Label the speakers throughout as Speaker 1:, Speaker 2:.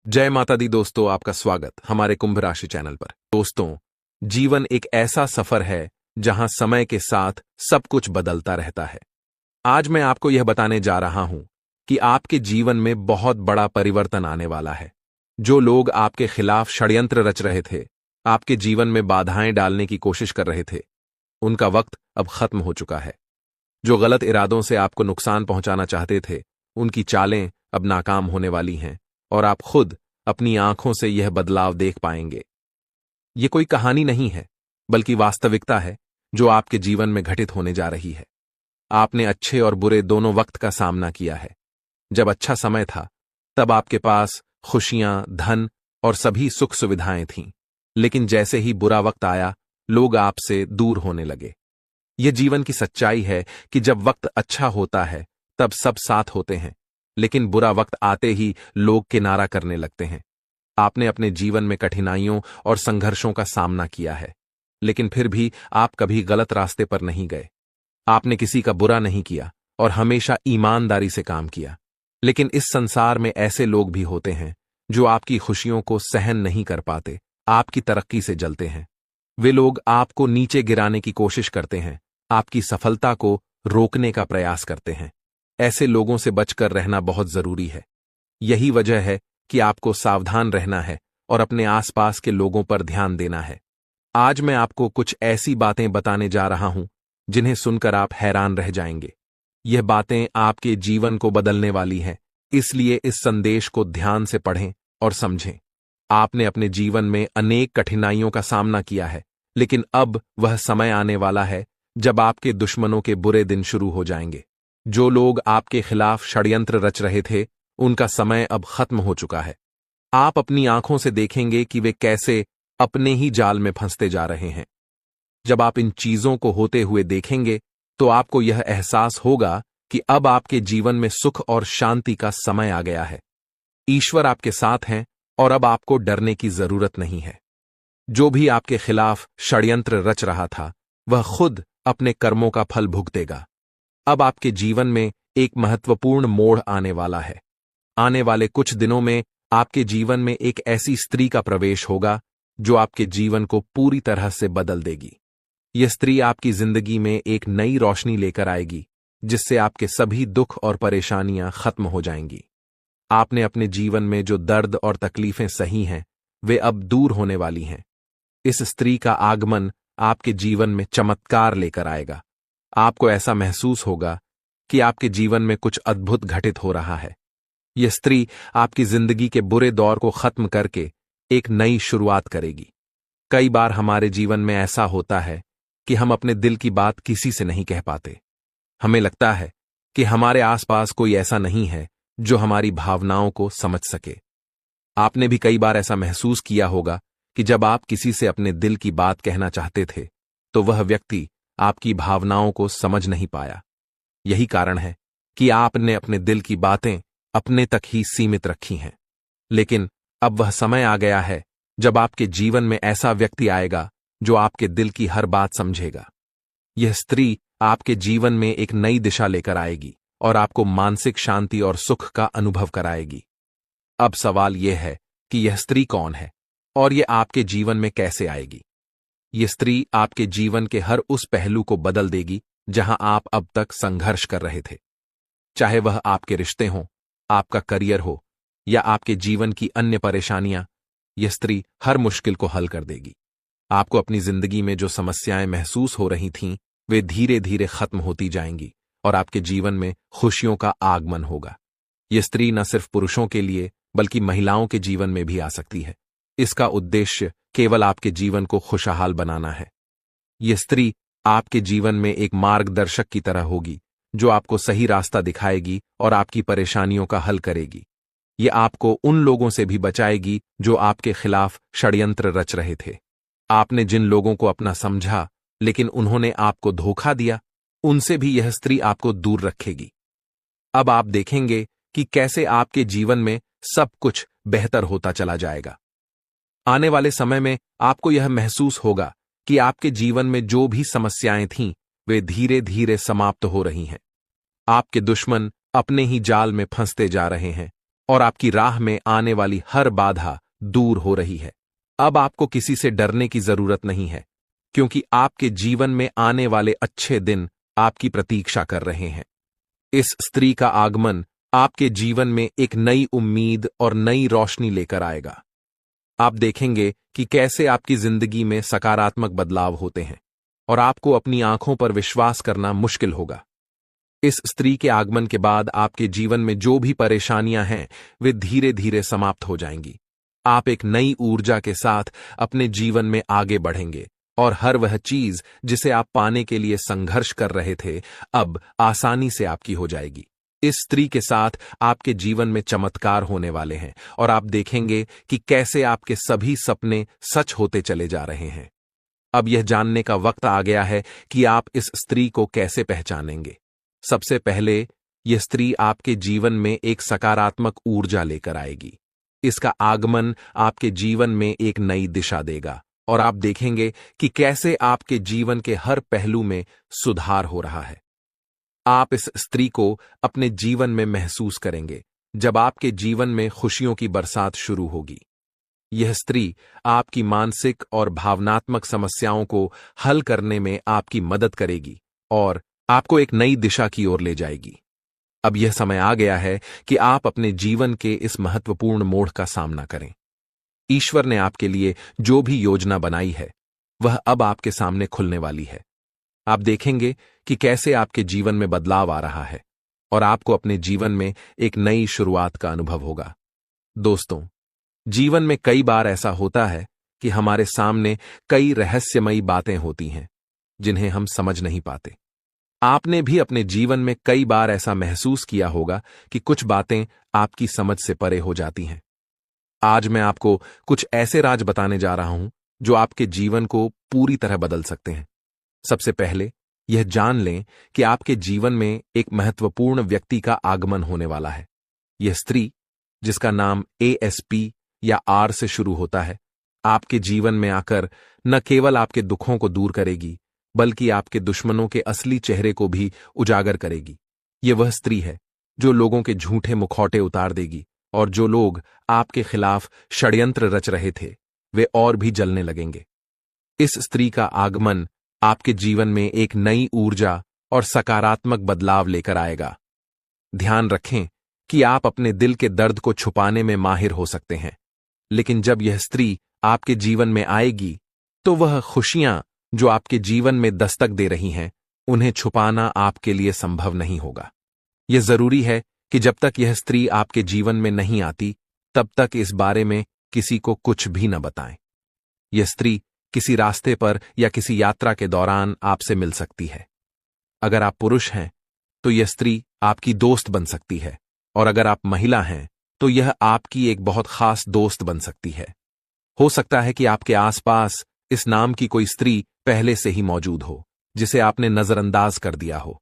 Speaker 1: जय माता दी दोस्तों, आपका स्वागत हमारे कुंभ राशि चैनल पर। दोस्तों, जीवन एक ऐसा सफर है जहां समय के साथ सब कुछ बदलता रहता है। आज मैं आपको यह बताने जा रहा हूं कि आपके जीवन में बहुत बड़ा परिवर्तन आने वाला है। जो लोग आपके खिलाफ षड्यंत्र रच रहे थे, आपके जीवन में बाधाएं डालने की कोशिश कर रहे थे, उनका वक्त अब खत्म हो चुका है। जो गलत इरादों से आपको नुकसान पहुंचाना चाहते थे, उनकी चालें अब नाकाम होने वाली हैं और आप खुद अपनी आंखों से यह बदलाव देख पाएंगे। यह कोई कहानी नहीं है, बल्कि वास्तविकता है जो आपके जीवन में घटित होने जा रही है। आपने अच्छे और बुरे दोनों वक्त का सामना किया है। जब अच्छा समय था, तब आपके पास खुशियां, धन और सभी सुख सुविधाएं थीं। लेकिन जैसे ही बुरा वक्त आया, लोग आपसे दूर होने लगे। यह जीवन की सच्चाई है कि जब वक्त अच्छा होता है, तब सब साथ होते हैं, लेकिन बुरा वक्त आते ही लोग किनारा करने लगते हैं। आपने अपने जीवन में कठिनाइयों और संघर्षों का सामना किया है, लेकिन फिर भी आप कभी गलत रास्ते पर नहीं गए। आपने किसी का बुरा नहीं किया और हमेशा ईमानदारी से काम किया। लेकिन इस संसार में ऐसे लोग भी होते हैं जो आपकी खुशियों को सहन नहीं कर पाते, आपकी तरक्की से जलते हैं। वे लोग आपको नीचे गिराने की कोशिश करते हैं, आपकी सफलता को रोकने का प्रयास करते हैं। ऐसे लोगों से बचकर रहना बहुत जरूरी है। यही वजह है कि आपको सावधान रहना है और अपने आसपास के लोगों पर ध्यान देना है। आज मैं आपको कुछ ऐसी बातें बताने जा रहा हूं जिन्हें सुनकर आप हैरान रह जाएंगे। यह बातें आपके जीवन को बदलने वाली हैं, इसलिए इस संदेश को ध्यान से पढ़ें और समझें। आपने अपने जीवन में अनेक कठिनाइयों का सामना किया है, लेकिन अब वह समय आने वाला है जब आपके दुश्मनों के बुरे दिन शुरू हो जाएंगे। जो लोग आपके खिलाफ षड्यंत्र रच रहे थे, उनका समय अब खत्म हो चुका है। आप अपनी आंखों से देखेंगे कि वे कैसे अपने ही जाल में फंसते जा रहे हैं। जब आप इन चीजों को होते हुए देखेंगे, तो आपको यह एहसास होगा कि अब आपके जीवन में सुख और शांति का समय आ गया है। ईश्वर आपके साथ हैं और अब आपको डरने की जरूरत नहीं है। जो भी आपके खिलाफ षड्यंत्र रच रहा था, वह खुद अपने कर्मों का फल भुगतेगा। अब आपके जीवन में एक महत्वपूर्ण मोड़ आने वाला है। आने वाले कुछ दिनों में आपके जीवन में एक ऐसी स्त्री का प्रवेश होगा जो आपके जीवन को पूरी तरह से बदल देगी। यह स्त्री आपकी जिंदगी में एक नई रोशनी लेकर आएगी, जिससे आपके सभी दुख और परेशानियां खत्म हो जाएंगी। आपने अपने जीवन में जो दर्द और तकलीफें सही हैं, वे अब दूर होने वाली हैं। इस स्त्री का आगमन आपके जीवन में चमत्कार लेकर आएगा। आपको ऐसा महसूस होगा कि आपके जीवन में कुछ अद्भुत घटित हो रहा है। यह स्त्री आपकी जिंदगी के बुरे दौर को खत्म करके एक नई शुरुआत करेगी। कई बार हमारे जीवन में ऐसा होता है कि हम अपने दिल की बात किसी से नहीं कह पाते। हमें लगता है कि हमारे आसपास कोई ऐसा नहीं है जो हमारी भावनाओं को समझ सके। आपने भी कई बार ऐसा महसूस किया होगा कि जब आप किसी से अपने दिल की बात कहना चाहते थे, तो वह व्यक्ति आपकी भावनाओं को समझ नहीं पाया। यही कारण है कि आपने अपने दिल की बातें अपने तक ही सीमित रखी हैं। लेकिन अब वह समय आ गया है जब आपके जीवन में ऐसा व्यक्ति आएगा जो आपके दिल की हर बात समझेगा। यह स्त्री आपके जीवन में एक नई दिशा लेकर आएगी और आपको मानसिक शांति और सुख का अनुभव कराएगी। अब सवाल यह है कि यह स्त्री कौन है और यह आपके जीवन में कैसे आएगी। यह स्त्री आपके जीवन के हर उस पहलू को बदल देगी जहां आप अब तक संघर्ष कर रहे थे। चाहे वह आपके रिश्ते हों, आपका करियर हो या आपके जीवन की अन्य परेशानियां, यह स्त्री हर मुश्किल को हल कर देगी। आपको अपनी जिंदगी में जो समस्याएं महसूस हो रही थीं, वे धीरे धीरे खत्म होती जाएंगी और आपके जीवन में खुशियों का आगमन होगा। यह स्त्री न सिर्फ पुरुषों के लिए बल्कि महिलाओं के जीवन में भी आ सकती है। इसका उद्देश्य केवल आपके जीवन को खुशहाल बनाना है। यह स्त्री आपके जीवन में एक मार्गदर्शक की तरह होगी जो आपको सही रास्ता दिखाएगी और आपकी परेशानियों का हल करेगी। यह आपको उन लोगों से भी बचाएगी जो आपके खिलाफ षड्यंत्र रच रहे थे। आपने जिन लोगों को अपना समझा लेकिन उन्होंने आपको धोखा दिया, उनसे भी यह स्त्री आपको दूर रखेगी। अब आप देखेंगे कि कैसे आपके जीवन में सब कुछ बेहतर होता चला जाएगा। आने वाले समय में आपको यह महसूस होगा कि आपके जीवन में जो भी समस्याएं थीं, वे धीरे धीरे समाप्त हो रही हैं। आपके दुश्मन अपने ही जाल में फंसते जा रहे हैं और आपकी राह में आने वाली हर बाधा दूर हो रही है। अब आपको किसी से डरने की जरूरत नहीं है, क्योंकि आपके जीवन में आने वाले अच्छे दिन आपकी प्रतीक्षा कर रहे हैं। इस स्त्री का आगमन आपके जीवन में एक नई उम्मीद और नई रोशनी लेकर आएगा। आप देखेंगे कि कैसे आपकी जिंदगी में सकारात्मक बदलाव होते हैं और आपको अपनी आंखों पर विश्वास करना मुश्किल होगा। इस स्त्री के आगमन के बाद आपके जीवन में जो भी परेशानियां हैं, वे धीरे धीरे समाप्त हो जाएंगी। आप एक नई ऊर्जा के साथ अपने जीवन में आगे बढ़ेंगे और हर वह चीज जिसे आप पाने के लिए संघर्ष कर रहे थे, अब आसानी से आपकी हो जाएगी। इस स्त्री के साथ आपके जीवन में चमत्कार होने वाले हैं और आप देखेंगे कि कैसे आपके सभी सपने सच होते चले जा रहे हैं। अब यह जानने का वक्त आ गया है कि आप इस स्त्री को कैसे पहचानेंगे। सबसे पहले, यह स्त्री आपके जीवन में एक सकारात्मक ऊर्जा लेकर आएगी। इसका आगमन आपके जीवन में एक नई दिशा देगा और आप देखेंगे कि कैसे आपके जीवन के हर पहलू में सुधार हो रहा है। आप इस स्त्री को अपने जीवन में महसूस करेंगे जब आपके जीवन में खुशियों की बरसात शुरू होगी। यह स्त्री आपकी मानसिक और भावनात्मक समस्याओं को हल करने में आपकी मदद करेगी और आपको एक नई दिशा की ओर ले जाएगी। अब यह समय आ गया है कि आप अपने जीवन के इस महत्वपूर्ण मोड़ का सामना करें। ईश्वर ने आपके लिए जो भी योजना बनाई है, वह अब आपके सामने खुलने वाली है। आप देखेंगे कि कैसे आपके जीवन में बदलाव आ रहा है और आपको अपने जीवन में एक नई शुरुआत का अनुभव होगा। दोस्तों, जीवन में कई बार ऐसा होता है कि हमारे सामने कई रहस्यमयी बातें होती हैं जिन्हें हम समझ नहीं पाते। आपने भी अपने जीवन में कई बार ऐसा महसूस किया होगा कि कुछ बातें आपकी समझ से परे हो जाती हैं। आज मैं आपको कुछ ऐसे राज बताने जा रहा हूं जो आपके जीवन को पूरी तरह बदल सकते हैं। सबसे पहले यह जान लें कि आपके जीवन में एक महत्वपूर्ण व्यक्ति का आगमन होने वाला है। यह स्त्री, जिसका नाम ASP या R से शुरू होता है, आपके जीवन में आकर न केवल आपके दुखों को दूर करेगी, बल्कि आपके दुश्मनों के असली चेहरे को भी उजागर करेगी। यह वह स्त्री है जो लोगों के झूठे मुखौटे उतार देगी और जो लोग आपके खिलाफ षड्यंत्र रच रहे थे, वे और भी जलने लगेंगे। इस स्त्री का आगमन आपके जीवन में एक नई ऊर्जा और सकारात्मक बदलाव लेकर आएगा। ध्यान रखें कि आप अपने दिल के दर्द को छुपाने में माहिर हो सकते हैं, लेकिन जब यह स्त्री आपके जीवन में आएगी, तो वह खुशियां जो आपके जीवन में दस्तक दे रही हैं, उन्हें छुपाना आपके लिए संभव नहीं होगा। यह जरूरी है कि जब तक यह स्त्री आपके जीवन में नहीं आती, तब तक इस बारे में किसी को कुछ भी न बताएं। यह स्त्री किसी रास्ते पर या किसी यात्रा के दौरान आपसे मिल सकती है। अगर आप पुरुष हैं, तो यह स्त्री आपकी दोस्त बन सकती है, और अगर आप महिला हैं, तो यह आपकी एक बहुत खास दोस्त बन सकती है। हो सकता है कि आपके आसपास इस नाम की कोई स्त्री पहले से ही मौजूद हो, जिसे आपने नजरअंदाज कर दिया हो,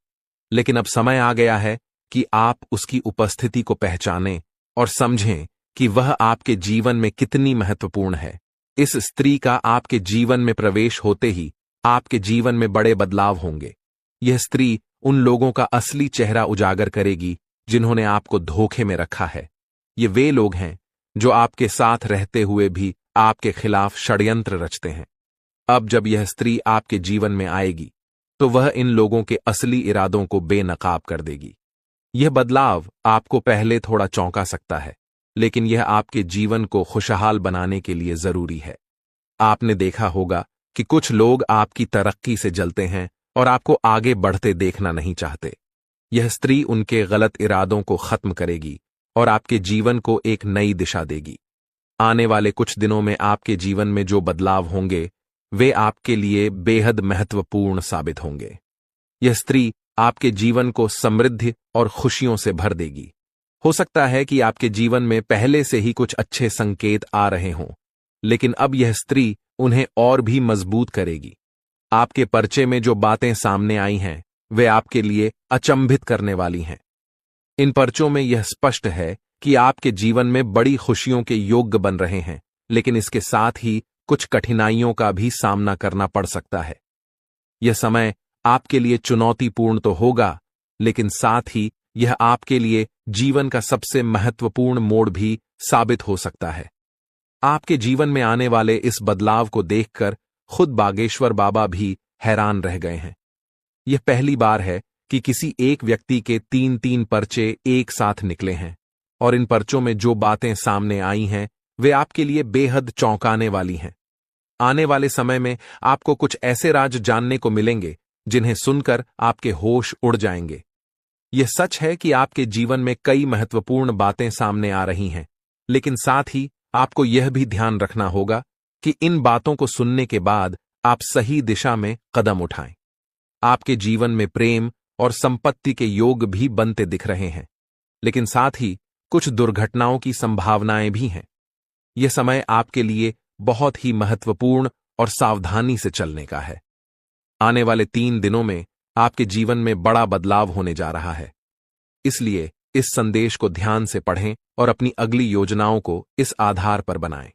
Speaker 1: लेकिन अब समय आ गया है कि आप उसकी उपस्थिति को पहचानें और समझें कि वह आपके जीवन में कितनी महत्वपूर्ण है। इस स्त्री का आपके जीवन में प्रवेश होते ही आपके जीवन में बड़े बदलाव होंगे। यह स्त्री उन लोगों का असली चेहरा उजागर करेगी जिन्होंने आपको धोखे में रखा है। ये वे लोग हैं जो आपके साथ रहते हुए भी आपके खिलाफ षड्यंत्र रचते हैं। अब जब यह स्त्री आपके जीवन में आएगी, तो वह इन लोगों के असली इरादों को बेनकाब कर देगी। यह बदलाव आपको पहले थोड़ा चौंका सकता है, लेकिन यह आपके जीवन को खुशहाल बनाने के लिए जरूरी है। आपने देखा होगा कि कुछ लोग आपकी तरक्की से जलते हैं और आपको आगे बढ़ते देखना नहीं चाहते। यह स्त्री उनके गलत इरादों को खत्म करेगी और आपके जीवन को एक नई दिशा देगी। आने वाले कुछ दिनों में आपके जीवन में जो बदलाव होंगे, वे आपके लिए बेहद महत्वपूर्ण साबित होंगे। यह स्त्री आपके जीवन को समृद्धि और खुशियों से भर देगी। हो सकता है कि आपके जीवन में पहले से ही कुछ अच्छे संकेत आ रहे हों, लेकिन अब यह स्त्री उन्हें और भी मजबूत करेगी। आपके पर्चे में जो बातें सामने आई हैं, वे आपके लिए अचंभित करने वाली हैं। इन पर्चों में यह स्पष्ट है कि आपके जीवन में बड़ी खुशियों के योग्य बन रहे हैं, लेकिन इसके साथ ही कुछ कठिनाइयों का भी सामना करना पड़ सकता है। यह समय आपके लिए चुनौतीपूर्ण तो होगा, लेकिन साथ ही यह आपके लिए जीवन का सबसे महत्वपूर्ण मोड़ भी साबित हो सकता है। आपके जीवन में आने वाले इस बदलाव को देखकर खुद बागेश्वर बाबा भी हैरान रह गए हैं। यह पहली बार है कि किसी एक व्यक्ति के 3-3 पर्चे एक साथ निकले हैं, और इन पर्चों में जो बातें सामने आई हैं वे आपके लिए बेहद चौंकाने वाली हैं। आने वाले समय में आपको कुछ ऐसे राज जानने को मिलेंगे जिन्हें सुनकर आपके होश उड़ जाएंगे। यह सच है कि आपके जीवन में कई महत्वपूर्ण बातें सामने आ रही हैं, लेकिन साथ ही आपको यह भी ध्यान रखना होगा कि इन बातों को सुनने के बाद आप सही दिशा में कदम उठाएं। आपके जीवन में प्रेम और संपत्ति के योग भी बनते दिख रहे हैं, लेकिन साथ ही कुछ दुर्घटनाओं की संभावनाएं भी हैं। यह समय आपके लिए बहुत ही महत्वपूर्ण और सावधानी से चलने का है। आने वाले 3 दिनों में आपके जीवन में बड़ा बदलाव होने जा रहा है, इसलिए इस संदेश को ध्यान से पढ़ें और अपनी अगली योजनाओं को इस आधार पर बनाएं।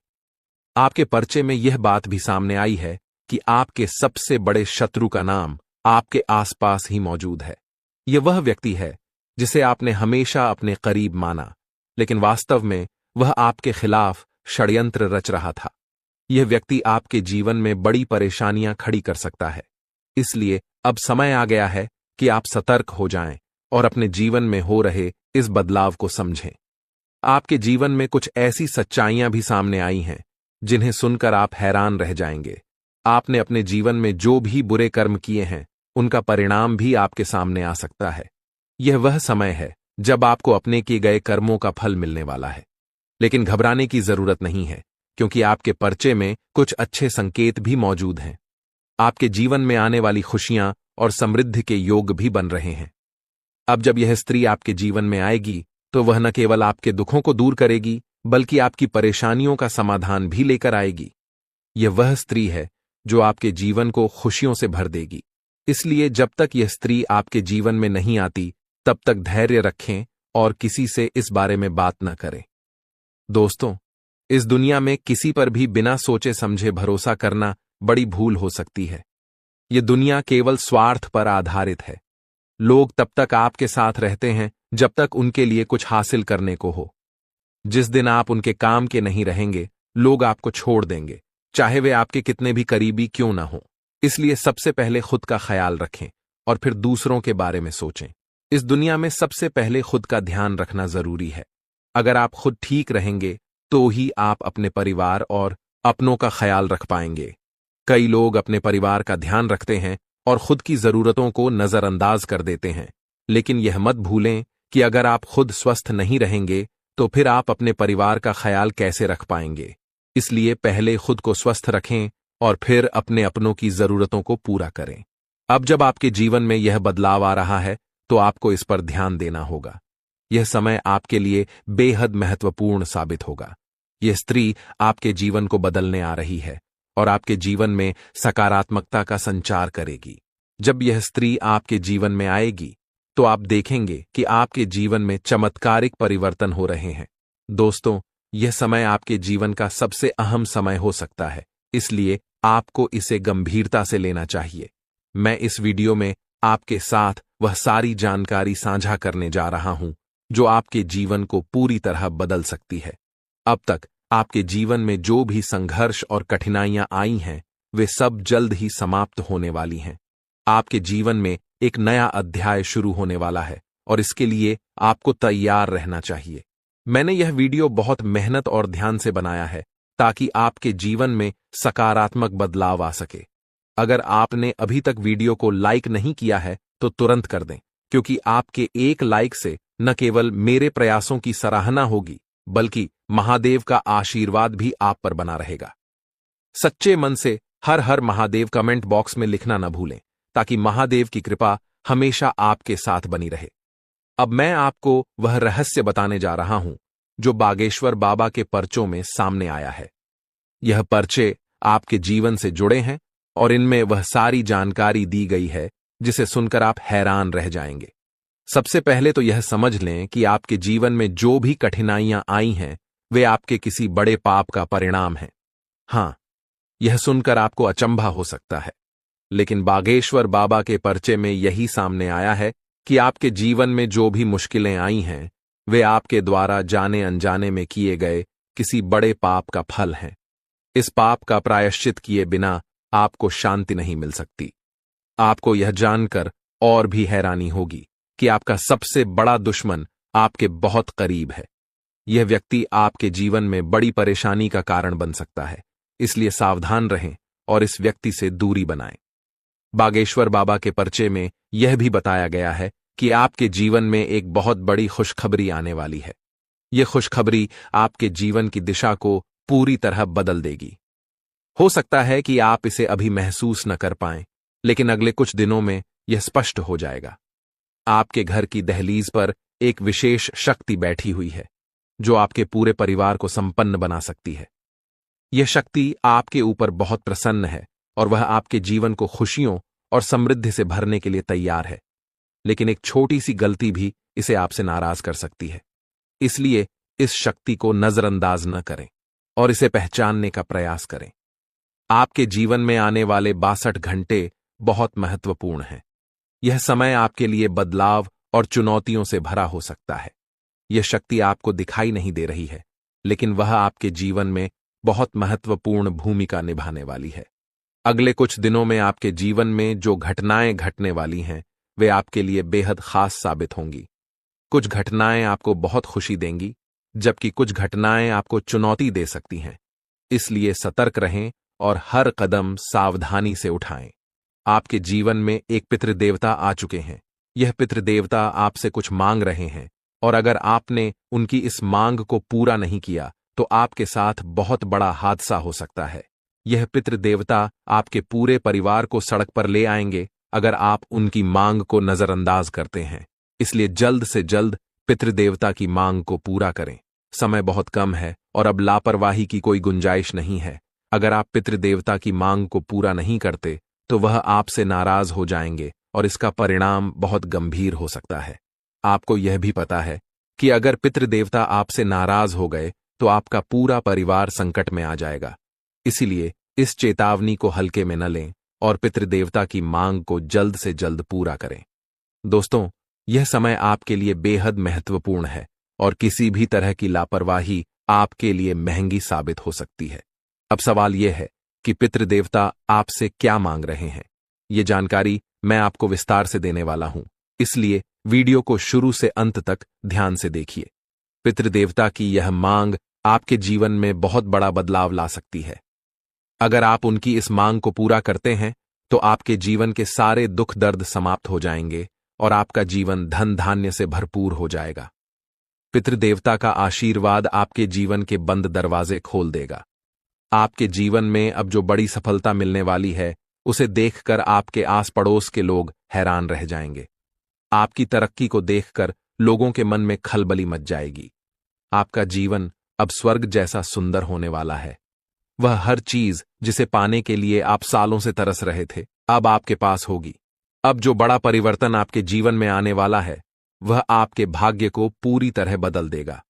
Speaker 1: आपके पर्चे में यह बात भी सामने आई है कि आपके सबसे बड़े शत्रु का नाम आपके आसपास ही मौजूद है। यह वह व्यक्ति है जिसे आपने हमेशा अपने करीब माना, लेकिन वास्तव में वह आपके खिलाफ षड्यंत्र रच रहा था। यह व्यक्ति आपके जीवन में बड़ी परेशानियां खड़ी कर सकता है, इसलिए अब समय आ गया है कि आप सतर्क हो जाएं और अपने जीवन में हो रहे इस बदलाव को समझें। आपके जीवन में कुछ ऐसी सच्चाइयां भी सामने आई हैं जिन्हें सुनकर आप हैरान रह जाएंगे। आपने अपने जीवन में जो भी बुरे कर्म किए हैं उनका परिणाम भी आपके सामने आ सकता है। यह वह समय है जब आपको अपने किए गए कर्मों का फल मिलने वाला है, लेकिन घबराने की जरूरत नहीं है, क्योंकि आपके पर्चे में कुछ अच्छे संकेत भी मौजूद हैं। आपके जीवन में आने वाली खुशियां और समृद्धि के योग भी बन रहे हैं। अब जब यह स्त्री आपके जीवन में आएगी तो वह न केवल आपके दुखों को दूर करेगी, बल्कि आपकी परेशानियों का समाधान भी लेकर आएगी। यह वह स्त्री है जो आपके जीवन को खुशियों से भर देगी। इसलिए जब तक यह स्त्री आपके जीवन में नहीं आती, तब तक धैर्य रखें और किसी से इस बारे में बात न करें। दोस्तों, इस दुनिया में किसी पर भी बिना सोचे समझे भरोसा करना बड़ी भूल हो सकती है। यह दुनिया केवल स्वार्थ पर आधारित है। लोग तब तक आपके साथ रहते हैं जब तक उनके लिए कुछ हासिल करने को हो। जिस दिन आप उनके काम के नहीं रहेंगे, लोग आपको छोड़ देंगे, चाहे वे आपके कितने भी करीबी क्यों ना हो। इसलिए सबसे पहले खुद का ख्याल रखें और फिर दूसरों के बारे में सोचें। इस दुनिया में सबसे पहले खुद का ध्यान रखना जरूरी है। अगर आप खुद ठीक रहेंगे तो ही आप अपने परिवार और अपनों का ख्याल रख पाएंगे। कई लोग अपने परिवार का ध्यान रखते हैं और खुद की जरूरतों को नजरअंदाज कर देते हैं, लेकिन यह मत भूलें कि अगर आप खुद स्वस्थ नहीं रहेंगे तो फिर आप अपने परिवार का ख्याल कैसे रख पाएंगे। इसलिए पहले खुद को स्वस्थ रखें और फिर अपने अपनों की जरूरतों को पूरा करें। अब जब आपके जीवन में यह बदलाव आ रहा है तो आपको इस पर ध्यान देना होगा। यह समय आपके लिए बेहद महत्वपूर्ण साबित होगा। यह स्त्री आपके जीवन को बदलने आ रही है और आपके जीवन में सकारात्मकता का संचार करेगी। जब यह स्त्री आपके जीवन में आएगी तो आप देखेंगे कि आपके जीवन में चमत्कारिक परिवर्तन हो रहे हैं। दोस्तों, यह समय आपके जीवन का सबसे अहम समय हो सकता है, इसलिए आपको इसे गंभीरता से लेना चाहिए। मैं इस वीडियो में आपके साथ वह सारी जानकारी साझा करने जा रहा हूं जो आपके जीवन को पूरी तरह बदल सकती है। अब तक आपके जीवन में जो भी संघर्ष और कठिनाइयां आई हैं, वे सब जल्द ही समाप्त होने वाली हैं। आपके जीवन में एक नया अध्याय शुरू होने वाला है और इसके लिए आपको तैयार रहना चाहिए। मैंने यह वीडियो बहुत मेहनत और ध्यान से बनाया है ताकि आपके जीवन में सकारात्मक बदलाव आ सके। अगर आपने अभी तक वीडियो को लाइक नहीं किया है तो तुरंत कर दें, क्योंकि आपके एक लाइक से न केवल मेरे प्रयासों की सराहना होगी, बल्कि महादेव का आशीर्वाद भी आप पर बना रहेगा। सच्चे मन से हर हर महादेव कमेंट बॉक्स में लिखना न भूलें, ताकि महादेव की कृपा हमेशा आपके साथ बनी रहे। अब मैं आपको वह रहस्य बताने जा रहा हूं जो बागेश्वर बाबा के पर्चों में सामने आया है। यह पर्चे आपके जीवन से जुड़े हैं और इनमें वह सारी जानकारी दी गई है जिसे सुनकर आप हैरान रह जाएंगे। सबसे पहले तो यह समझ लें कि आपके जीवन में जो भी कठिनाइयां आई हैं, वे आपके किसी बड़े पाप का परिणाम हैं। हां, यह सुनकर आपको अचंभा हो सकता है, लेकिन बागेश्वर बाबा के पर्चे में यही सामने आया है कि आपके जीवन में जो भी मुश्किलें आई हैं, वे आपके द्वारा जाने अनजाने में किए गए किसी बड़े पाप का फल हैं। इस पाप का प्रायश्चित किए बिना आपको शांति नहीं मिल सकती। आपको यह जानकर और भी हैरानी होगी कि आपका सबसे बड़ा दुश्मन आपके बहुत करीब है। यह व्यक्ति आपके जीवन में बड़ी परेशानी का कारण बन सकता है, इसलिए सावधान रहें और इस व्यक्ति से दूरी बनाएं। बागेश्वर बाबा के पर्चे में यह भी बताया गया है कि आपके जीवन में एक बहुत बड़ी खुशखबरी आने वाली है। यह खुशखबरी आपके जीवन की दिशा को पूरी तरह बदल देगी। हो सकता है कि आप इसे अभी महसूस न कर पाएं, लेकिन अगले कुछ दिनों में यह स्पष्ट हो जाएगा। आपके घर की दहलीज पर एक विशेष शक्ति बैठी हुई है, जो आपके पूरे परिवार को संपन्न बना सकती है। यह शक्ति आपके ऊपर बहुत प्रसन्न है और वह आपके जीवन को खुशियों और समृद्धि से भरने के लिए तैयार है। लेकिन एक छोटी सी गलती भी इसे आपसे नाराज कर सकती है। इसलिए इस शक्ति को नजरअंदाज न करें और इसे पहचानने का प्रयास करें। आपके जीवन में आने वाले 62 घंटे बहुत महत्वपूर्ण हैं। यह समय आपके लिए बदलाव और चुनौतियों से भरा हो सकता है। यह शक्ति आपको दिखाई नहीं दे रही है, लेकिन वह आपके जीवन में बहुत महत्वपूर्ण भूमिका निभाने वाली है। अगले कुछ दिनों में आपके जीवन में जो घटनाएं घटने वाली हैं, वे आपके लिए बेहद खास साबित होंगी। कुछ घटनाएं आपको बहुत खुशी देंगी, जबकि कुछ घटनाएं आपको चुनौती दे सकती हैं। इसलिए सतर्क रहें और हर कदम सावधानी से उठाएं। आपके जीवन में एक पितृदेवता आ चुके हैं। यह पितृदेवता आपसे कुछ मांग रहे हैं, और अगर आपने उनकी इस मांग को पूरा नहीं किया तो आपके साथ बहुत बड़ा हादसा हो सकता है। यह पितृदेवता आपके पूरे परिवार को सड़क पर ले आएंगे अगर आप उनकी मांग को नजरअंदाज करते हैं। इसलिए जल्द से जल्द पितृदेवता की मांग को पूरा करें। समय बहुत कम है और अब लापरवाही की कोई गुंजाइश नहीं है। अगर आप पितृदेवता की मांग को पूरा नहीं करते तो वह आपसे नाराज हो जाएंगे और इसका परिणाम बहुत गंभीर हो सकता है। आपको यह भी पता है कि अगर पितृदेवता आपसे नाराज हो गए तो आपका पूरा परिवार संकट में आ जाएगा। इसीलिए इस चेतावनी को हल्के में न लें और पितृदेवता की मांग को जल्द से जल्द पूरा करें। दोस्तों, यह समय आपके लिए बेहद महत्वपूर्ण है और किसी भी तरह की लापरवाही आपके लिए महंगी साबित हो सकती है। अब सवाल यह है कि पितृदेवता आपसे क्या मांग रहे हैं। ये जानकारी मैं आपको विस्तार से देने वाला हूं, इसलिए वीडियो को शुरू से अंत तक ध्यान से देखिए। पितृदेवता की यह मांग आपके जीवन में बहुत बड़ा बदलाव ला सकती है। अगर आप उनकी इस मांग को पूरा करते हैं तो आपके जीवन के सारे दुख दर्द समाप्त हो जाएंगे और आपका जीवन धन धान्य से भरपूर हो जाएगा। पितृदेवता का आशीर्वाद आपके जीवन के बंद दरवाजे खोल देगा। आपके जीवन में अब जो बड़ी सफलता मिलने वाली है, उसे देखकर आपके आस पड़ोस के लोग हैरान रह जाएंगे। आपकी तरक्की को देखकर लोगों के मन में खलबली मच जाएगी। आपका जीवन अब स्वर्ग जैसा सुंदर होने वाला है। वह हर चीज जिसे पाने के लिए आप सालों से तरस रहे थे, अब आपके पास होगी। अब जो बड़ा परिवर्तन आपके जीवन में आने वाला है, वह आपके भाग्य को पूरी तरह बदल देगा।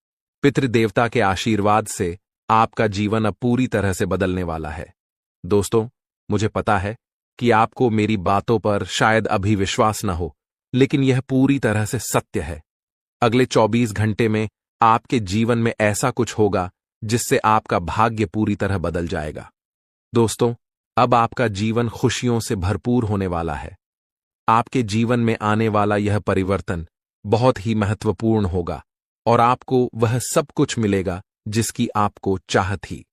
Speaker 1: पितृदेवता के आशीर्वाद से आपका जीवन अब पूरी तरह से बदलने वाला है। दोस्तों, मुझे पता है कि आपको मेरी बातों पर शायद अभी विश्वास न हो, लेकिन यह पूरी तरह से सत्य है। अगले 24 घंटे में आपके जीवन में ऐसा कुछ होगा जिससे आपका भाग्य पूरी तरह बदल जाएगा। दोस्तों, अब आपका जीवन खुशियों से भरपूर होने वाला है। आपके जीवन में आने वाला यह परिवर्तन बहुत ही महत्वपूर्ण होगा और आपको वह सब कुछ मिलेगा जिसकी आपको चाह थी।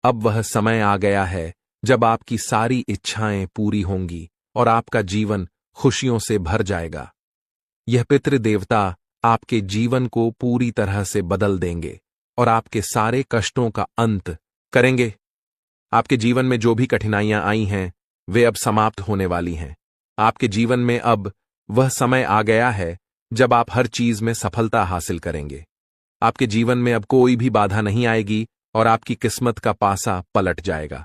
Speaker 1: अब वह समय आ गया है जब आपकी सारी इच्छाएं पूरी होंगी और आपका जीवन खुशियों से भर जाएगा। यह पितृदेवता आपके जीवन को पूरी तरह से बदल देंगे और आपके सारे कष्टों का अंत करेंगे। आपके जीवन में जो भी कठिनाइयां आई हैं, वे अब समाप्त होने वाली हैं। आपके जीवन में अब वह समय आ गया है जब आप हर चीज में सफलता हासिल करेंगे। आपके जीवन में अब कोई भी बाधा नहीं आएगी और आपकी किस्मत का पासा पलट जाएगा।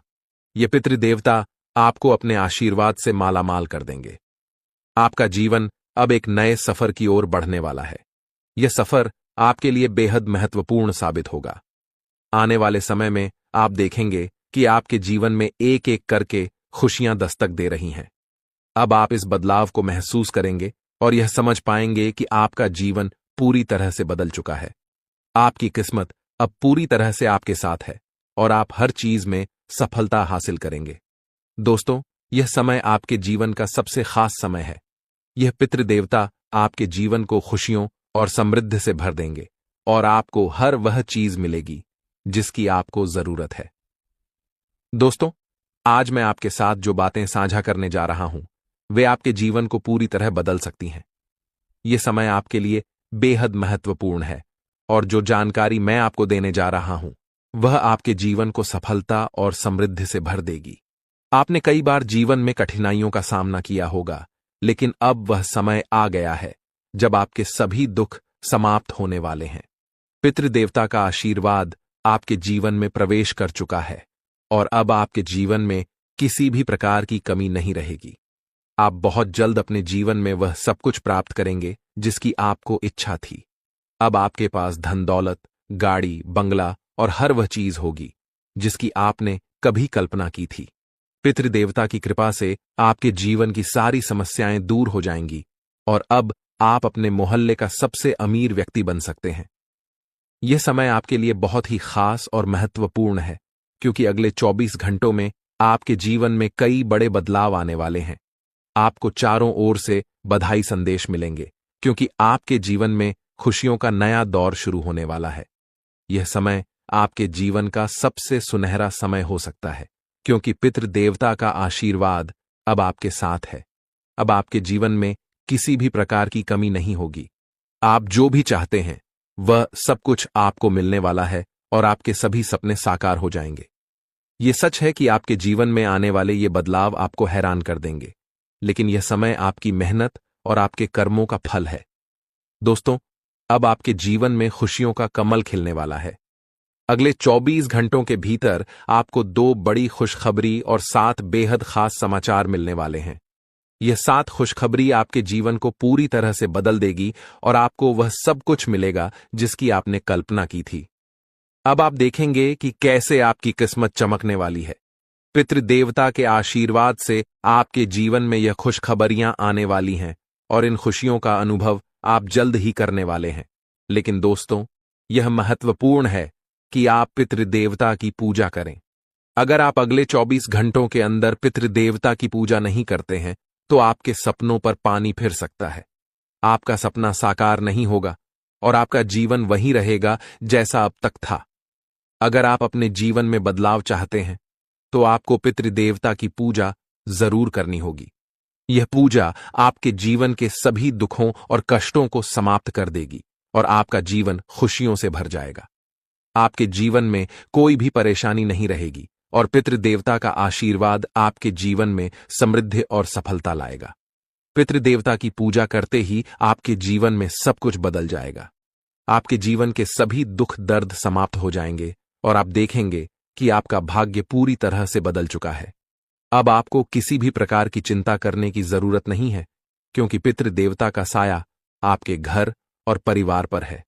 Speaker 1: ये पितृदेवता आपको अपने आशीर्वाद से मालामाल कर देंगे। आपका जीवन अब एक नए सफर की ओर बढ़ने वाला है। यह सफर आपके लिए बेहद महत्वपूर्ण साबित होगा। आने वाले समय में आप देखेंगे कि आपके जीवन में एक एक करके खुशियां दस्तक दे रही हैं। अब आप इस बदलाव को महसूस करेंगे और यह समझ पाएंगे कि आपका जीवन पूरी तरह से बदल चुका है। आपकी किस्मत अब पूरी तरह से आपके साथ है और आप हर चीज में सफलता हासिल करेंगे। दोस्तों, यह समय आपके जीवन का सबसे खास समय है। यह पितृदेवता आपके जीवन को खुशियों और समृद्धि से भर देंगे और आपको हर वह चीज मिलेगी जिसकी आपको जरूरत है। दोस्तों, आज मैं आपके साथ जो बातें साझा करने जा रहा हूं, वे आपके जीवन को पूरी तरह बदल सकती हैं। यह समय आपके लिए बेहद महत्वपूर्ण है और जो जानकारी मैं आपको देने जा रहा हूं, वह आपके जीवन को सफलता और समृद्धि से भर देगी। आपने कई बार जीवन में कठिनाइयों का सामना किया होगा, लेकिन अब वह समय आ गया है जब आपके सभी दुख समाप्त होने वाले हैं। पितृदेवता का आशीर्वाद आपके जीवन में प्रवेश कर चुका है और अब आपके जीवन में किसी भी प्रकार की कमी नहीं रहेगी। आप बहुत जल्द अपने जीवन में वह सब कुछ प्राप्त करेंगे जिसकी आपको इच्छा थी। अब आपके पास धन दौलत, गाड़ी, बंगला और हर वह चीज होगी जिसकी आपने कभी कल्पना की थी। पितृदेवता की कृपा से आपके जीवन की सारी समस्याएं दूर हो जाएंगी और अब आप अपने मोहल्ले का सबसे अमीर व्यक्ति बन सकते हैं। यह समय आपके लिए बहुत ही खास और महत्वपूर्ण है क्योंकि अगले 24 घंटों में आपके जीवन में कई बड़े बदलाव आने वाले हैं। आपको चारों ओर से बधाई संदेश मिलेंगे क्योंकि आपके जीवन में खुशियों का नया दौर शुरू होने वाला है। यह समय आपके जीवन का सबसे सुनहरा समय हो सकता है क्योंकि पितृदेवता का आशीर्वाद अब आपके साथ है। अब आपके जीवन में किसी भी प्रकार की कमी नहीं होगी। आप जो भी चाहते हैं वह सब कुछ आपको मिलने वाला है और आपके सभी सपने साकार हो जाएंगे। यह सच है कि आपके जीवन में आने वाले ये बदलाव आपको हैरान कर देंगे, लेकिन यह समय आपकी मेहनत और आपके कर्मों का फल है। दोस्तों, अब आपके जीवन में खुशियों का कमल खिलने वाला है। अगले 24 घंटों के भीतर आपको 2 बड़ी खुशखबरी और 7 बेहद खास समाचार मिलने वाले हैं। यह 7 खुशखबरी आपके जीवन को पूरी तरह से बदल देगी और आपको वह सब कुछ मिलेगा जिसकी आपने कल्पना की थी। अब आप देखेंगे कि कैसे आपकी किस्मत चमकने वाली है। पितृदेवता के आशीर्वाद से आपके जीवन में यह खुशखबरियां आने वाली हैं और इन खुशियों का अनुभव आप जल्द ही करने वाले हैं। लेकिन दोस्तों, यह महत्वपूर्ण है कि आप पितृदेवता की पूजा करें। अगर आप अगले 24 घंटों के अंदर पितृदेवता की पूजा नहीं करते हैं तो आपके सपनों पर पानी फिर सकता है। आपका सपना साकार नहीं होगा और आपका जीवन वही रहेगा जैसा अब तक था। अगर आप अपने जीवन में बदलाव चाहते हैं तो आपको पितृदेवता की पूजा जरूर करनी होगी। यह पूजा आपके जीवन के सभी दुखों और कष्टों को समाप्त कर देगी और आपका जीवन खुशियों से भर जाएगा। आपके जीवन में कोई भी परेशानी नहीं रहेगी और पितृदेवता का आशीर्वाद आपके जीवन में समृद्धि और सफलता लाएगा। पितृदेवता की पूजा करते ही आपके जीवन में सब कुछ बदल जाएगा। आपके जीवन के सभी दुख दर्द समाप्त हो जाएंगे और आप देखेंगे कि आपका भाग्य पूरी तरह से बदल चुका है। अब आपको किसी भी प्रकार की चिंता करने की जरूरत नहीं है क्योंकि पितृदेवता का साया आपके घर और परिवार पर है।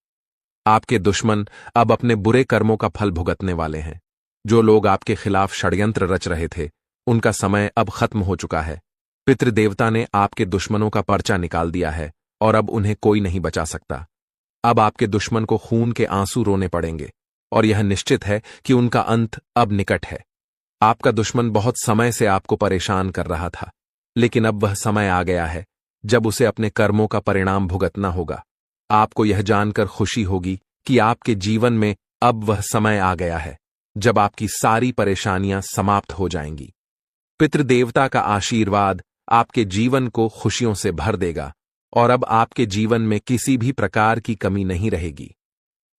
Speaker 1: आपके दुश्मन अब अपने बुरे कर्मों का फल भुगतने वाले हैं। जो लोग आपके खिलाफ षड्यंत्र रच रहे थे, उनका समय अब खत्म हो चुका है। पितृदेवता ने आपके दुश्मनों का पर्चा निकाल दिया है और अब उन्हें कोई नहीं बचा सकता। अब आपके दुश्मन को खून के आंसू रोने पड़ेंगे और यह निश्चित है कि उनका अंत अब निकट है। आपका दुश्मन बहुत समय से आपको परेशान कर रहा था, लेकिन अब वह समय आ गया है जब उसे अपने कर्मों का परिणाम भुगतना होगा। आपको यह जानकर खुशी होगी कि आपके जीवन में अब वह समय आ गया है जब आपकी सारी परेशानियां समाप्त हो जाएंगी। पितृदेवता का आशीर्वाद आपके जीवन को खुशियों से भर देगा और अब आपके जीवन में किसी भी प्रकार की कमी नहीं रहेगी।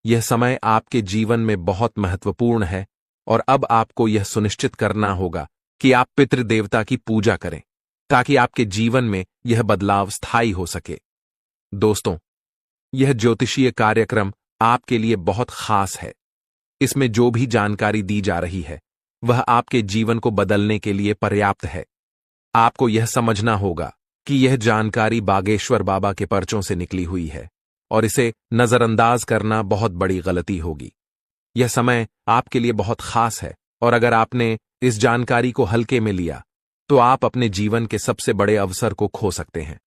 Speaker 1: यह समय आपके जीवन में बहुत महत्वपूर्ण है और अब आपको यह सुनिश्चित करना होगा कि आप पितृदेवता की पूजा करें ताकि आपके जीवन में यह बदलाव स्थायी हो सके। दोस्तों, यह ज्योतिषीय कार्यक्रम आपके लिए बहुत खास है। इसमें जो भी जानकारी दी जा रही है वह आपके जीवन को बदलने के लिए पर्याप्त है। आपको यह समझना होगा कि यह जानकारी बागेश्वर बाबा के पर्चों से निकली हुई है और इसे नजरअंदाज करना बहुत बड़ी गलती होगी। यह समय आपके लिए बहुत खास है और अगर आपने इस जानकारी को हल्के में लिया तो आप अपने जीवन के सबसे बड़े अवसर को खो सकते हैं।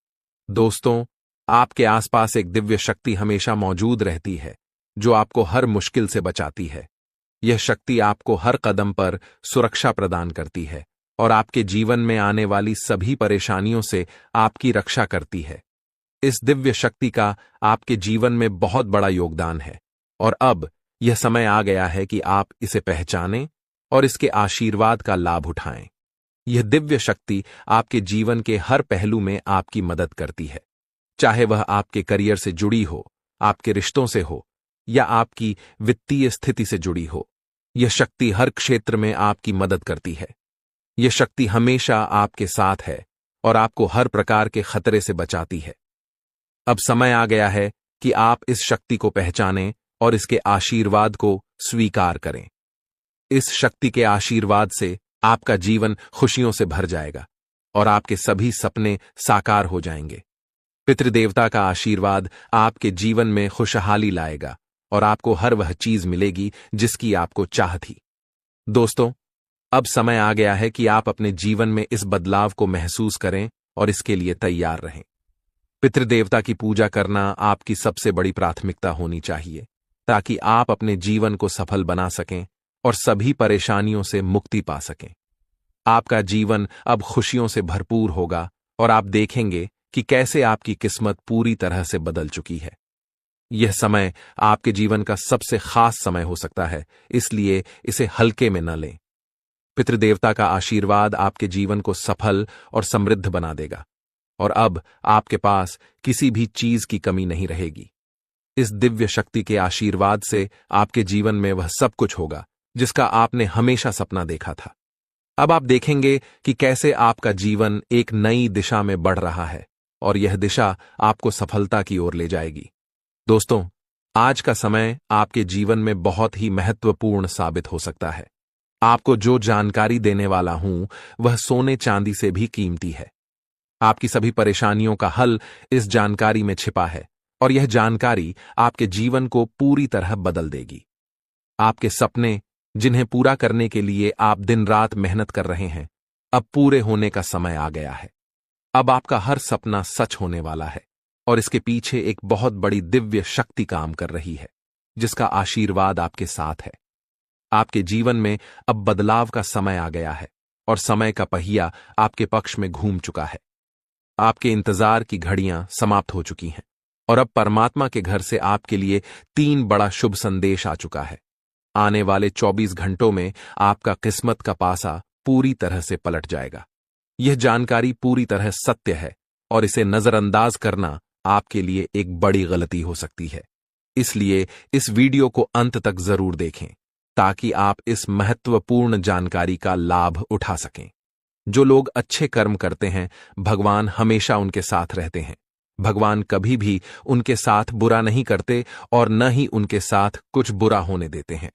Speaker 1: दोस्तों, आपके आसपास एक दिव्य शक्ति हमेशा मौजूद रहती है, जो आपको हर मुश्किल से बचाती है। यह शक्ति आपको हर कदम पर सुरक्षा प्रदान करती है और आपके जीवन में आने वाली सभी परेशानियों से आपकी रक्षा करती है। इस दिव्य शक्ति का आपके जीवन में बहुत बड़ा योगदान है और अब यह समय आ गया है कि आप इसे पहचानें और इसके आशीर्वाद का लाभ उठाएं। यह दिव्य शक्ति आपके जीवन के हर पहलू में आपकी मदद करती है, चाहे वह आपके करियर से जुड़ी हो, आपके रिश्तों से हो या आपकी वित्तीय स्थिति से जुड़ी हो। यह शक्ति हर क्षेत्र में आपकी मदद करती है। यह शक्ति हमेशा आपके साथ है और आपको हर प्रकार के खतरे से बचाती है। अब समय आ गया है कि आप इस शक्ति को पहचानें और इसके आशीर्वाद को स्वीकार करें। इस शक्ति के आशीर्वाद से आपका जीवन खुशियों से भर जाएगा और आपके सभी सपने साकार हो जाएंगे। पितृदेवता का आशीर्वाद आपके जीवन में खुशहाली लाएगा और आपको हर वह चीज मिलेगी जिसकी आपको चाह थी। दोस्तों, अब समय आ गया है कि आप अपने जीवन में इस बदलाव को महसूस करें और इसके लिए तैयार रहें। पितृदेवता की पूजा करना आपकी सबसे बड़ी प्राथमिकता होनी चाहिए, ताकि आप अपने जीवन को सफल बना सकें और सभी परेशानियों से मुक्ति पा सकें। आपका जीवन अब खुशियों से भरपूर होगा और आप देखेंगे कि कैसे आपकी किस्मत पूरी तरह से बदल चुकी है। यह समय आपके जीवन का सबसे खास समय हो सकता है, इसलिए इसे हल्के में न लें। पितृदेवता का आशीर्वाद आपके जीवन को सफल और समृद्ध बना देगा और अब आपके पास किसी भी चीज की कमी नहीं रहेगी। इस दिव्य शक्ति के आशीर्वाद से आपके जीवन में वह सब कुछ होगा जिसका आपने हमेशा सपना देखा था। अब आप देखेंगे कि कैसे आपका जीवन एक नई दिशा में बढ़ रहा है और यह दिशा आपको सफलता की ओर ले जाएगी। दोस्तों, आज का समय आपके जीवन में बहुत ही महत्वपूर्ण साबित हो सकता है। आपको जो जानकारी देने वाला हूं वह सोने चांदी से भी कीमती है। आपकी सभी परेशानियों का हल इस जानकारी में छिपा है और यह जानकारी आपके जीवन को पूरी तरह बदल देगी। आपके सपने, जिन्हें पूरा करने के लिए आप दिन रात मेहनत कर रहे हैं, अब पूरे होने का समय आ गया है। अब आपका हर सपना सच होने वाला है और इसके पीछे एक बहुत बड़ी दिव्य शक्ति काम कर रही है, जिसका आशीर्वाद आपके साथ है। आपके जीवन में अब बदलाव का समय आ गया है और समय का पहिया आपके पक्ष में घूम चुका है। आपके इंतजार की घड़ियां समाप्त हो चुकी हैं और अब परमात्मा के घर से आपके लिए 3 बड़ा शुभ संदेश आ चुका है। आने वाले 24 घंटों में आपका किस्मत का पासा पूरी तरह से पलट जाएगा। यह जानकारी पूरी तरह सत्य है और इसे नजरअंदाज करना आपके लिए एक बड़ी गलती हो सकती है। इसलिए इस वीडियो को अंत तक जरूर देखें ताकि आप इस महत्वपूर्ण जानकारी का लाभ उठा सकें। जो लोग अच्छे कर्म करते हैं, भगवान हमेशा उनके साथ रहते हैं। भगवान कभी भी उनके साथ बुरा नहीं करते और न ही उनके साथ कुछ बुरा होने देते हैं।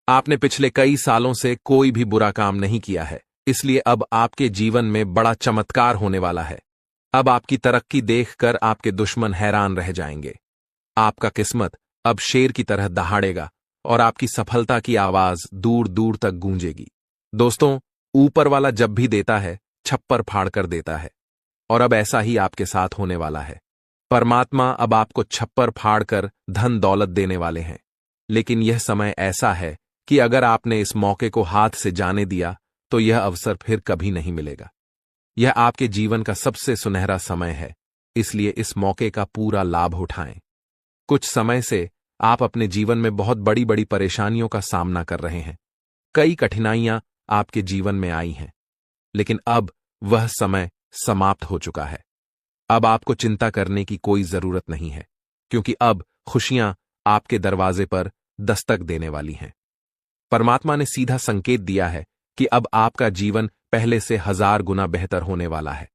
Speaker 1: आपने पिछले कई सालों से कोई भी बुरा काम नहीं किया है, इसलिए अब आपके जीवन में बड़ा चमत्कार होने वाला है। अब आपकी तरक्की देखकर आपके दुश्मन हैरान रह जाएंगे। आपका किस्मत अब शेर की तरह दहाड़ेगा और आपकी सफलता की आवाज दूर दूर तक गूंजेगी। दोस्तों, ऊपर वाला जब भी देता है, छप्पर फाड़ कर देता है और अब ऐसा ही आपके साथ होने वाला है। परमात्मा अब आपको छप्पर फाड़ कर धन दौलत देने वाले हैं, लेकिन यह समय ऐसा है कि अगर आपने इस मौके को हाथ से जाने दिया तो यह अवसर फिर कभी नहीं मिलेगा। यह आपके जीवन का सबसे सुनहरा समय है, इसलिए इस मौके का पूरा लाभ उठाएं। कुछ समय से आप अपने जीवन में बहुत बड़ी बड़ी परेशानियों का सामना कर रहे हैं। कई कठिनाइयां आपके जीवन में आई हैं, लेकिन अब वह समय समाप्त हो चुका है। अब आपको चिंता करने की कोई जरूरत नहीं है, क्योंकि अब खुशियां आपके दरवाजे पर दस्तक देने वाली हैं। परमात्मा ने सीधा संकेत दिया है कि अब आपका जीवन पहले से 1000 गुना बेहतर होने वाला है।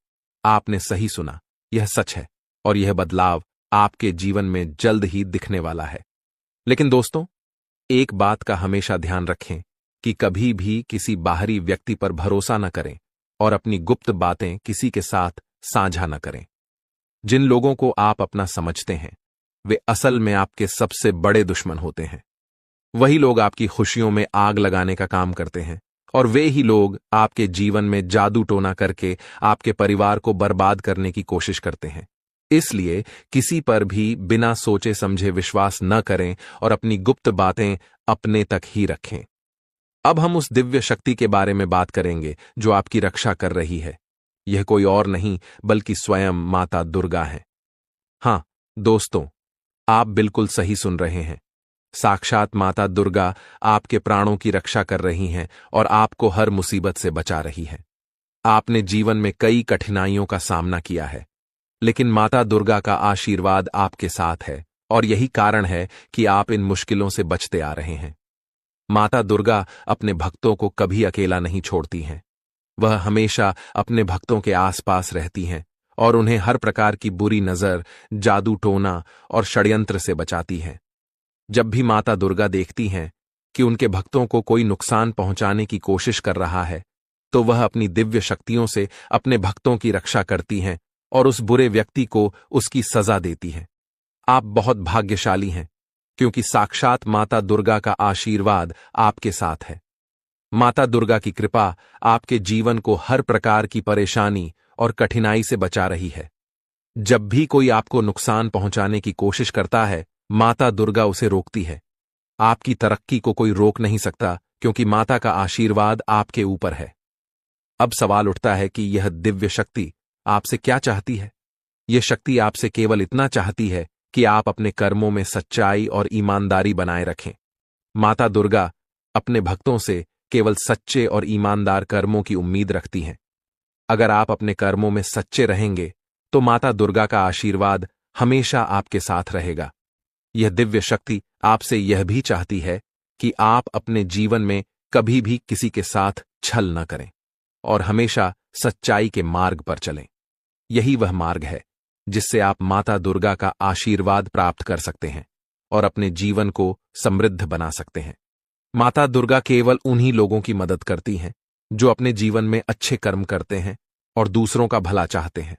Speaker 1: आपने सही सुना, यह सच है और यह बदलाव आपके जीवन में जल्द ही दिखने वाला है। लेकिन दोस्तों, एक बात का हमेशा ध्यान रखें कि कभी भी किसी बाहरी व्यक्ति पर भरोसा न करें और अपनी गुप्त बातें किसी के साथ साझा न करें। जिन लोगों को आप अपना समझते हैं, वे असल में आपके सबसे बड़े दुश्मन होते हैं। वही लोग आपकी खुशियों में आग लगाने का काम करते हैं और वे ही लोग आपके जीवन में जादू टोना करके आपके परिवार को बर्बाद करने की कोशिश करते हैं। इसलिए किसी पर भी बिना सोचे समझे विश्वास न करें और अपनी गुप्त बातें अपने तक ही रखें। अब हम उस दिव्य शक्ति के बारे में बात करेंगे जो आपकी रक्षा कर रही है। यह कोई और नहीं बल्कि स्वयं माता दुर्गा है। हाँ दोस्तों, आप बिल्कुल सही सुन रहे हैं। साक्षात माता दुर्गा आपके प्राणों की रक्षा कर रही हैं और आपको हर मुसीबत से बचा रही है। आपने जीवन में कई कठिनाइयों का सामना किया है, लेकिन माता दुर्गा का आशीर्वाद आपके साथ है और यही कारण है कि आप इन मुश्किलों से बचते आ रहे हैं। माता दुर्गा अपने भक्तों को कभी अकेला नहीं छोड़ती हैं। वह हमेशा अपने भक्तों के आसपास रहती हैं और उन्हें हर प्रकार की बुरी नजर, जादू टोना और षड्यंत्र से बचाती हैं। जब भी माता दुर्गा देखती हैं कि उनके भक्तों को कोई नुकसान पहुंचाने की कोशिश कर रहा है, तो वह अपनी दिव्य शक्तियों से अपने भक्तों की रक्षा करती हैं और उस बुरे व्यक्ति को उसकी सजा देती हैं। आप बहुत भाग्यशाली हैं, क्योंकि साक्षात माता दुर्गा का आशीर्वाद आपके साथ है। माता दुर्गा की कृपा आपके जीवन को हर प्रकार की परेशानी और कठिनाई से बचा रही है। जब भी कोई आपको नुकसान पहुंचाने की कोशिश करता है, माता दुर्गा उसे रोकती है। आपकी तरक्की को कोई रोक नहीं सकता, क्योंकि माता का आशीर्वाद आपके ऊपर है। अब सवाल उठता है कि यह दिव्य शक्ति आपसे क्या चाहती है? यह शक्ति आपसे केवल इतना चाहती है कि आप अपने कर्मों में सच्चाई और ईमानदारी बनाए रखें। माता दुर्गा अपने भक्तों से केवल सच्चे और ईमानदार कर्मों की उम्मीद रखती हैं। अगर आप अपने कर्मों में सच्चे रहेंगे, तो माता दुर्गा का आशीर्वाद हमेशा आपके साथ रहेगा। यह दिव्य शक्ति आपसे यह भी चाहती है कि आप अपने जीवन में कभी भी किसी के साथ छल न करें और हमेशा सच्चाई के मार्ग पर चलें। यही वह मार्ग है जिससे आप माता दुर्गा का आशीर्वाद प्राप्त कर सकते हैं और अपने जीवन को समृद्ध बना सकते हैं। माता दुर्गा केवल उन्हीं लोगों की मदद करती हैं जो अपने जीवन में अच्छे कर्म करते हैं और दूसरों का भला चाहते हैं।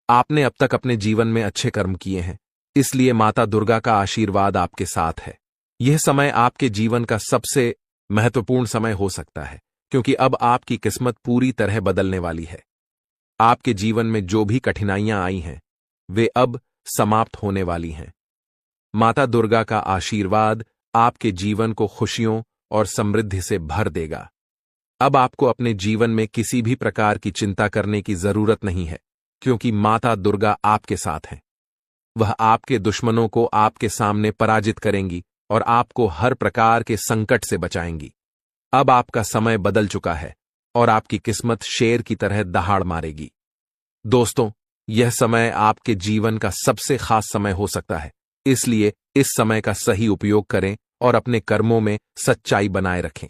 Speaker 1: आपने अब तक अपने जीवन में अच्छे कर्म किए हैं, इसलिए माता दुर्गा का आशीर्वाद आपके साथ है। यह समय आपके जीवन का सबसे महत्वपूर्ण समय हो सकता है, क्योंकि अब आपकी किस्मत पूरी तरह बदलने वाली है। आपके जीवन में जो भी कठिनाइयां आई हैं, वे अब समाप्त होने वाली हैं। माता दुर्गा का आशीर्वाद आपके जीवन को खुशियों और समृद्धि से भर देगा। अब आपको अपने जीवन में किसी भी प्रकार की चिंता करने की जरूरत नहीं है, क्योंकि माता दुर्गा आपके साथ हैं। वह आपके दुश्मनों को आपके सामने पराजित करेंगी और आपको हर प्रकार के संकट से बचाएंगी। अब आपका समय बदल चुका है और आपकी किस्मत शेर की तरह दहाड़ मारेगी। दोस्तों, यह समय आपके जीवन का सबसे खास समय हो सकता है, इसलिए इस समय का सही उपयोग करें और अपने कर्मों में सच्चाई बनाए रखें।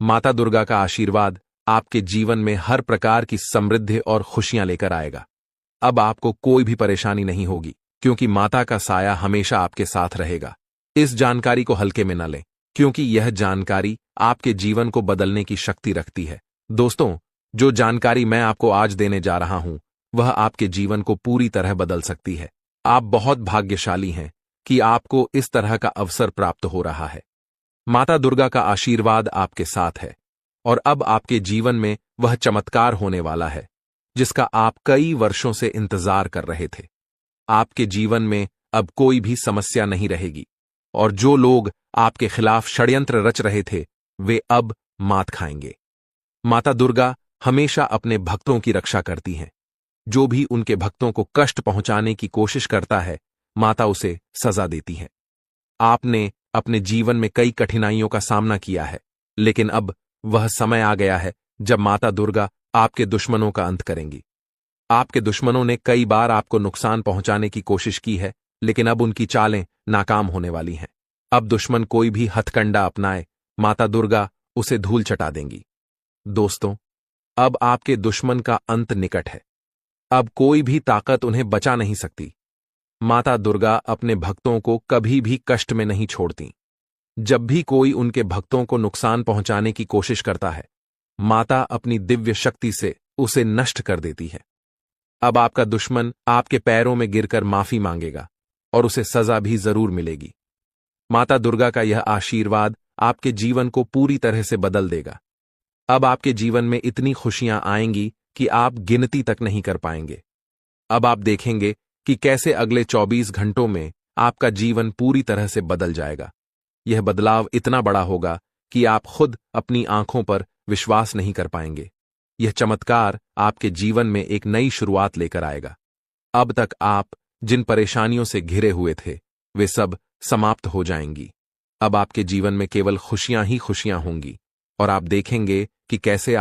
Speaker 1: माता दुर्गा का आशीर्वाद आपके जीवन में हर प्रकार की समृद्धि और खुशियां लेकर आएगा। अब आपको कोई भी परेशानी नहीं होगी, क्योंकि माता का साया हमेशा आपके साथ रहेगा। इस जानकारी को हल्के में न लें, क्योंकि यह जानकारी आपके जीवन को बदलने की शक्ति रखती है। दोस्तों, जो जानकारी मैं आपको आज देने जा रहा हूं, वह आपके जीवन को पूरी तरह बदल सकती है। आप बहुत भाग्यशाली हैं कि आपको इस तरह का अवसर प्राप्त हो रहा है। माता दुर्गा का आशीर्वाद आपके साथ है और अब आपके जीवन में वह चमत्कार होने वाला है जिसका आप कई वर्षों से इंतजार कर रहे थे। आपके जीवन में अब कोई भी समस्या नहीं रहेगी और जो लोग आपके खिलाफ षड्यंत्र रच रहे थे, वे अब मात खाएंगे। माता दुर्गा हमेशा अपने भक्तों की रक्षा करती हैं। जो भी उनके भक्तों को कष्ट पहुंचाने की कोशिश करता है, माता उसे सजा देती है। आपने अपने जीवन में कई कठिनाइयों का सामना किया है, लेकिन अब वह समय आ गया है जब माता दुर्गा आपके दुश्मनों का अंत करेंगी। आपके दुश्मनों ने कई बार आपको नुकसान पहुंचाने की कोशिश की है, लेकिन अब उनकी चालें नाकाम होने वाली हैं। अब दुश्मन कोई भी हथकंडा अपनाए, माता दुर्गा उसे धूल चटा देंगी। दोस्तों, अब आपके दुश्मन का अंत निकट है। अब कोई भी ताकत उन्हें बचा नहीं सकती। माता दुर्गा अपने भक्तों को कभी भी कष्ट में नहीं छोड़ती। जब भी कोई उनके भक्तों को नुकसान पहुंचाने की कोशिश करता है, माता अपनी दिव्य शक्ति से उसे नष्ट कर देती है। अब आपका दुश्मन आपके पैरों में गिरकर माफी मांगेगा और उसे सजा भी जरूर मिलेगी। माता दुर्गा का यह आशीर्वाद आपके जीवन को पूरी तरह से बदल देगा। अब आपके जीवन में इतनी खुशियां आएंगी कि आप गिनती तक नहीं कर पाएंगे। अब आप देखेंगे कि कैसे अगले 24 घंटों में आपका जीवन पूरी तरह से बदल जाएगा। यह बदलाव इतना बड़ा होगा कि आप खुद अपनी आंखों पर विश्वास नहीं कर पाएंगे। यह चमत्कार आपके जीवन में एक नई शुरुआत लेकर आएगा। अब तक आप जिन परेशानियों से घिरे हुए थे, वे सब समाप्त हो जाएंगी। अब आपके जीवन में केवल खुशियां ही खुशियां होंगी और आप देखेंगे कि कैसे